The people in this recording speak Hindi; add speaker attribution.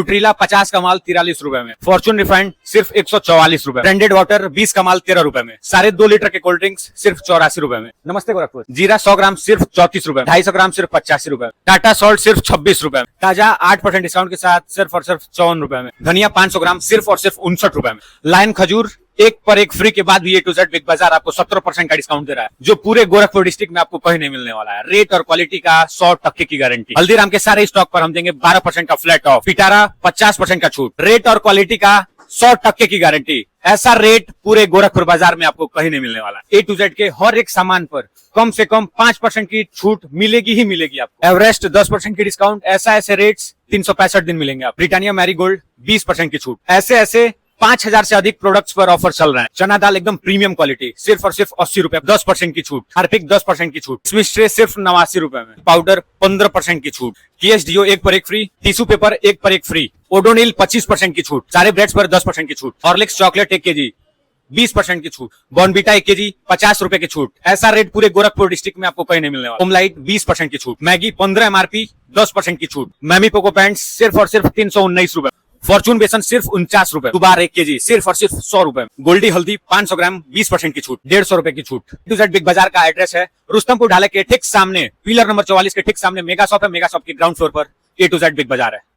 Speaker 1: न्यूट्रीला 50 का माल 43 रुपए में, फॉर्चून रिफाइंड सिर्फ 144 रुपए, ब्रांडेड वाटर 20 का माल 13 रुपए में, सारे 2 लीटर के कोल्ड ड्रिंक्स सिर्फ 84 रुपए में। नमस्ते गोरखपुर। जीरा 100 ग्राम सिर्फ 34 रुपए, 250 ग्राम सिर्फ 85 रुपए, टाटा सॉल्ट सिर्फ 26 रुपए, ताजा 8% डिस्काउंट के साथ सिर्फ और सिर्फ 54 रुपए में, धनिया 500 ग्राम सिर्फ और सिर्फ 59 रुपए में, लाइन खजूर एक पर एक फ्री के बाद भी A to Z बिग बाजार आपको 70% का डिस्काउंट दे रहा है, जो पूरे गोरखपुर डिस्ट्रिक्ट में आपको कहीं नहीं मिलने वाला है। रेट और क्वालिटी का 100% की गारंटी। हल्दीराम के सारे स्टॉक पर हम देंगे 12% का फ्लैट ऑफ, पिटारा 50% का छूट, रेट और क्वालिटी का 100% की गारंटी। ऐसा रेट पूरे गोरखपुर बाजार में आपको कहीं नहीं मिलने वाला। A to Z के हर एक सामान पर कम से कम 5% की छूट मिलेगी ही मिलेगी आपको। एवरेस्ट 10% की डिस्काउंट, ऐसे रेट्स 365 दिन मिलेंगे आप। ब्रिटानिया मैरीगोल्ड 20% की छूट, ऐसे 5000 से अधिक प्रोडक्ट्स पर ऑफर चल रहा है। चना दाल एकदम प्रीमियम क्वालिटी सिर्फ और सिर्फ 80 रुपए, 10% की छूट। हार्पिक 10% की छूट, स्विच ट्रे सिर्फ 89 रुपए में, पाउडर 15% की छूट, KSDO एक पर एक फ्री, टिश्यू पेपर एक पर एक फ्री, ओडोनिल 25% की छूट, सारे ब्रेड्स पर 10% की छूट, हॉर्लिक्स चॉकलेट 1 kg 20% की छूट, बॉर्नविटा 1 kg 50 रुपए की छूट। ऐसा रेट पूरे गोरखपुर डिस्ट्रिक्ट में आपको कहीं नहीं मिलने वाला। होमलाइट 20% की छूट, मैगी 15 MRP 10% की छूट, मैमी पोको पैंट्स सिर्फ और सिर्फ 319 रुपए, फॉर्चून बेसन सिर्फ 49 रुपए, दुबार 1 kg सिर्फ और सिर्फ 100 रुपए, गोल्डी हल्दी 500 ग्राम 20% की छूट, 150 रुपए की छूट। A to Z बिग बाजार का एड्रेस है रुस्तमपुर ढाले के ठीक सामने, पिलर नंबर 44 के ठीक सामने मेगा शॉप है। मेगा शॉप के ग्राउंड फ्लोर पर A to Z बिग बाजार है।